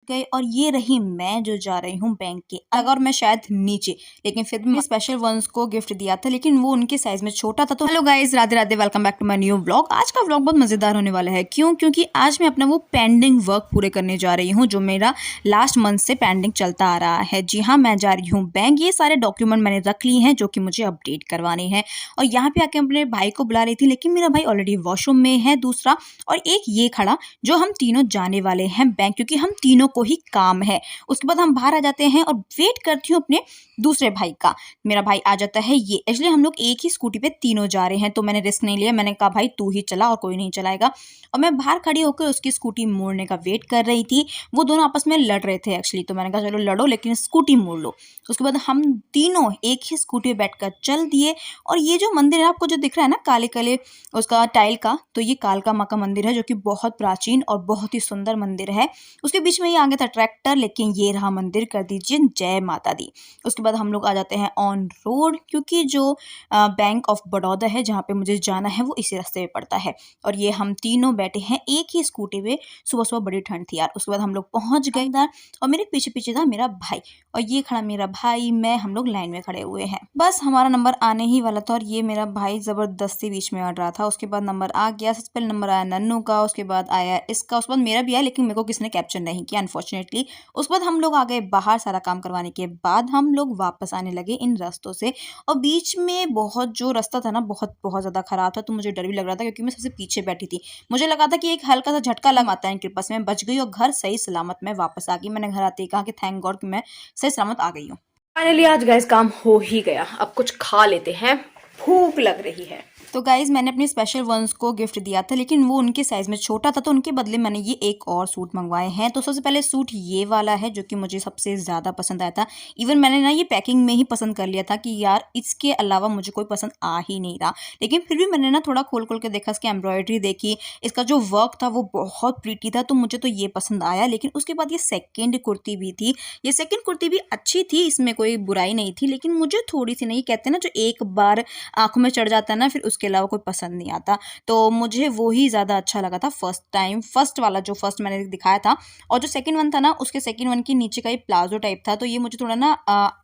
गए और ये रही मैं जो जा रही हूँ बैंक के अगर मैं शायद नीचे, लेकिन फिर भी स्पेशल वंस को गिफ्ट दिया था लेकिन वो उनके साइज में छोटा था। तो hello guys, Radhe Radhe, welcome back to my new vlog. आज का व्लॉग बहुत मजेदार होने वाला है। क्योंकि आज मैं अपना वो पेंडिंग वर्क पूरे करने जा रही हूँ जो मेरा लास्ट मंथ से पेंडिंग चलता आ रहा है। जी हाँ, मैं जा रही हूँ बैंक। ये सारे डॉक्यूमेंट मैंने रख लिए हैं जो कि मुझे अपडेट करवाने हैं और यहाँ पे आके अपने भाई को बुला रही थी लेकिन मेरा भाई ऑलरेडी वॉशरूम में है दूसरा, और एक ये खड़ा जो हम तीनों जाने वाले हैं बैंक क्योंकि हम तीनों को ही काम है। उसके बाद हम बाहर आ जाते हैं और वेट करती हूँ अपने दूसरे भाई का। मेरा भाई आ जाता है ये, एक्चुअली हम लोग एक ही स्कूटी पे तीनों जा रहे हैं तो मैंने रिस्क नहीं लिया। मैंने कहा भाई तू ही चला और कोई नहीं चलाएगा, और मैं बाहर खड़ी होकर उसकी स्कूटी मोड़ने का वेट कर रही थी। वो दोनों आपस में लड़ रहे थे एक्चुअली, तो मैंने कहा चलो लड़ो लेकिन स्कूटी मोड़ लो। उसके बाद हम तीनों एक ही स्कूटी पे बैठकर चल दिए। और ये जो मंदिर है आपको जो दिख रहा है ना काले काले उसका टाइल का, तो ये कालका माँ का मंदिर है जो कि बहुत प्राचीन और बहुत ही सुंदर मंदिर है। उसके बीच में ये आ गया था ट्रैक्टर, लेकिन ये रहा मंदिर, कर दीजिए जय माता दी। उसके बाद हम लोग आ जाते हैं ऑन रोड क्योंकि जो बैंक ऑफ बड़ौदा है जहाँ पे मुझे जाना है वो इसी रास्ते पे पड़ता है। और ये हम तीनों बैठे हैं एक ही स्कूटी पे। सुबह सुबह बड़ी ठंड थी यार। उसके बाद हम लोग पहुंच गए इधर और मेरे पीछे पीछे था मेरा भाई, और ये खड़ा मेरा भाई, मैं, हम लोग लाइन में खड़े हुए हैं। बस हमारा नंबर आने ही वाला था और ये मेरा भाई जबरदस्ती बीच में अड़ रहा था। उसके बाद नंबर आ गया। सबसे पहले नंबर आया नन्नू का, उसके बाद आया इसका, उसके बाद मेरा भी आया लेकिन मेरे को किसी ने कैप्चर नहीं किया अनफॉर्चुनेटली। उसके बाद हम लोग आ गए बाहर। सारा काम करवाने के बाद हम लोग वापस आने लगे इन रास्तों से, और बीच में बहुत जो रास्ता था ना बहुत बहुत ज़्यादा खराब था, तो मुझे डर भी लग रहा था क्योंकि मैं सबसे पीछे बैठी थी। मुझे लगा था कि एक हल्का सा झटका लगा, माता की कृपा से मैं बच गई और घर सही सलामत मैं वापस आ गई। मैंने घर आते ही कहा कि थैंक गॉड कि मैं सही सलामत आ गई हूँ। फाइनली आज गाइस काम हो ही गया। अब कुछ खा लेते हैं, भूख लग रही है। तो गाइज मैंने अपने स्पेशल वंस को गिफ्ट दिया था लेकिन वो उनके साइज में छोटा था, तो उनके बदले मैंने ये एक और सूट मंगवाए हैं। तो सबसे पहले सूट ये वाला है जो कि मुझे सबसे ज़्यादा पसंद आया था। इवन मैंने ना ये पैकिंग में ही पसंद कर लिया था कि यार इसके अलावा मुझे कोई पसंद आ ही नहीं रहा, लेकिन फिर भी मैंने ना थोड़ा खोल खोल के देखा, इसकी एम्ब्रॉयडरी देखी, इसका जो वर्क था वो बहुत प्रीटी था, तो मुझे तो ये पसंद आया। लेकिन उसके बाद ये सेकेंड कुर्ती भी थी। ये सेकेंड कुर्ती भी अच्छी थी, इसमें कोई बुराई नहीं थी, लेकिन मुझे थोड़ी सी नहीं, कहते हैं ना जो एक बार आंखों में चढ़ जाता है ना फिर उसके अलावा कोई पसंद नहीं आता, तो मुझे वो ही ज़्यादा अच्छा लगा था फर्स्ट टाइम। फर्स्ट वाला जो फर्स्ट मैंने दिखाया था, और जो सेकंड वन था ना उसके सेकंड वन के नीचे का ये प्लाजो टाइप था, तो ये मुझे थोड़ा ना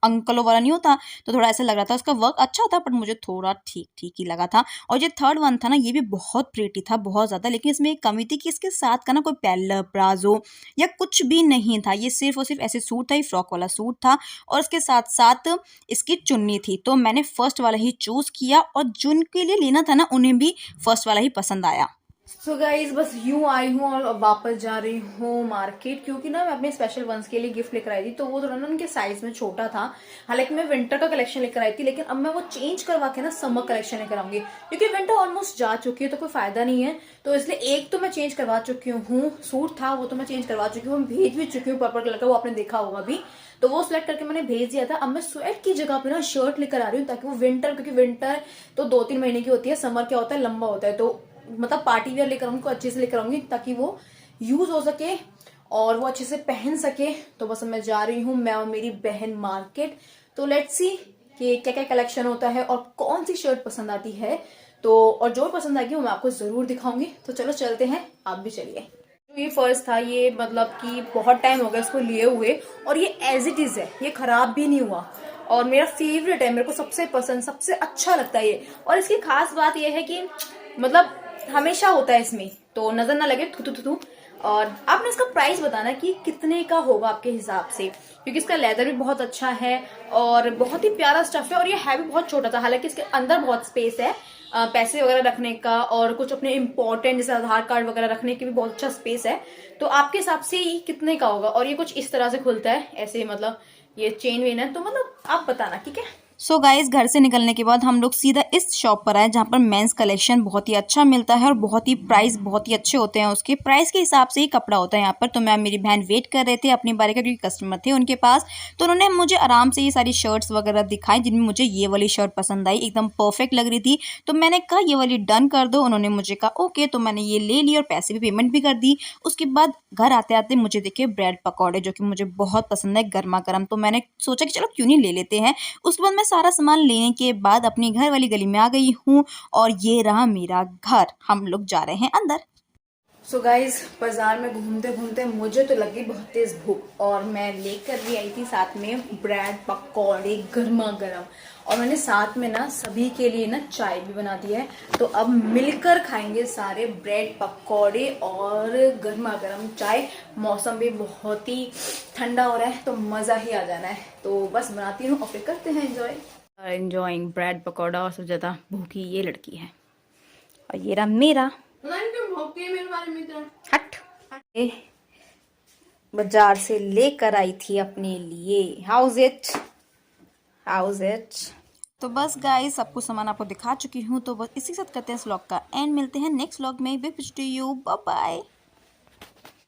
अंकलों वाला नहीं होता, तो थोड़ा ऐसा लग रहा था। उसका वर्क अच्छा था बट मुझे थोड़ा ठीक ठीक ही लगा था। और जो थर्ड वन था ना ये भी बहुत प्रीटी था, बहुत ज़्यादा, लेकिन इसमें एक कमी थी कि इसके साथ का ना कोई पैल प्लाजो या कुछ भी नहीं था। ये सिर्फ और सिर्फ ऐसे सूट था, ये फ्रॉक वाला सूट था और इसके साथ साथ इसकी चुन्नी थी। तो मैंने फर्स्ट वाला ही चूज़ किया और जिनके लिए लेना था ना उन्हें भी फर्स्ट वाला ही पसंद आया। सो गाइज बस यूं आई हूँ और अब वापस जा रही हूँ मार्केट, क्योंकि ना मैं अपने स्पेशल वंस के लिए गिफ्ट लेकर आई थी, तो वो थोड़ा ना उनके साइज में छोटा था। हालांकि मैं विंटर का कलेक्शन लेकर आई थी, लेकिन अब मैं वो चेंज करवा के ना समर कलेक्शन लेकर आऊंगी, क्योंकि विंटर ऑलमोस्ट जा चुकी है तो कोई फायदा नहीं है। तो इसलिए एक तो मैं चेंज करवा चुकी हूँ, सूट था वो तो मैं चेंज करवा चुकी हूँ, भेज भी चुकी हूँ पर्पल कलर का, वो आपने देखा होगा भी, तो वो सिलेक्ट करके मैंने भेज दिया था। अब मैं स्वेट की जगह पे ना शर्ट लेकर आ रही हूँ, ताकि वो विंटर, क्योंकि विंटर तो 2-3 महीने की होती है, समर क्या होता है लंबा होता है, तो मतलब पार्टी वेयर लेकर उनको अच्छे से लेकर आऊंगी ताकि वो यूज हो सके और वो अच्छे से पहन सके। तो बस मैं जा रही हूँ, मैं और मेरी बहन मार्केट। तो लेट्स सी कि क्या क्या कलेक्शन होता है और कौन सी शर्ट पसंद आती है, तो और जो पसंद आएगी वो मैं आपको जरूर दिखाऊंगी। तो चलो चलते हैं, आप भी चलिए। जो ये पर्स था ये मतलब कि बहुत टाइम हो गया इसको लिए हुए, और ये एज इट इज है, ये खराब भी नहीं हुआ और मेरा फेवरेट है, मेरे को सबसे पसंद, सबसे अच्छा लगता है ये। और इसकी खास बात ये है कि मतलब हमेशा होता है इसमें, तो नजर ना लगे थू थू थू थू। और आपने इसका प्राइस बताना कि कितने का होगा आपके हिसाब से, क्योंकि इसका लेदर भी बहुत अच्छा है और बहुत ही प्यारा स्टफ है, और ये है भी बहुत छोटा था। हालांकि इसके अंदर बहुत स्पेस है पैसे वगैरह रखने का और कुछ अपने इंपॉर्टेंट जैसे आधार कार्ड वगैरह रखने की भी बहुत अच्छा स्पेस है। तो आपके हिसाब से ये कितने का होगा? और ये कुछ इस तरह से खुलता है ऐसे, मतलब ये चेन वेन है, तो मतलब आप बताना, ठीक है। सो गाइस घर से निकलने के बाद हम लोग सीधा इस शॉप पर आए जहाँ पर मेंस कलेक्शन बहुत ही अच्छा मिलता है और बहुत ही प्राइस बहुत ही अच्छे होते हैं। उसके प्राइस के हिसाब से ही कपड़ा होता है यहाँ पर। तो मैं मेरी बहन वेट कर रहे थे अपनी बारी का क्योंकि कस्टमर थे उनके पास, तो उन्होंने मुझे आराम से ये सारी शर्ट्स वगैरह दिखाई जिनमें मुझे ये वाली शर्ट पसंद आई, एकदम परफेक्ट लग रही थी। तो मैंने कहा ये वाली डन कर दो, उन्होंने मुझे कहा ओके, तो मैंने ये ले ली और पैसे भी पेमेंट भी कर दी। उसके बाद घर आते आते मुझे दिखे ब्रेड पकौड़े जो कि मुझे बहुत पसंद है गर्मा गर्म, तो मैंने सोचा कि चलो क्यों नहीं ले लेते हैं। उसके बाद मैं सारा सामान लेने के बाद अपनी घर वाली गली में आ गई हूँ और ये रहा मेरा घर। हम लोग जा रहे हैं अंदर। सो गाइज बाजार में घूमते घूमते मुझे तो लगी बहुत तेज भूख और मैं लेकर भी आई थी साथ में ब्रेड पकौड़े गर्मा गर्म। और मैंने साथ में ना सभी के लिए ना चाय भी बना दी है। तो अब मिलकर खाएंगे सारे ब्रेड पकौड़े और गर्मा गर्म चाय। मौसम भी बहुत ही ठंडा हो रहा है तो मज़ा ही आ जाना है। तो बस बनाती हूँ और फिर करते हैं एंजॉइंग ब्रेड पकौड़ा। और सबसे ज़्यादा भूखी ये लड़की है और ये रहा मेरा हट। ए, बाजार से लेकर आई थी अपने लिए। House it. तो बस गाइस सब कुछ सामान आपको दिखा चुकी हूँ। तो बस इसी के साथ करते हैं इस व्लॉग का एंड। मिलते हैं नेक्स्ट व्लॉग में। Big to you, bye bye.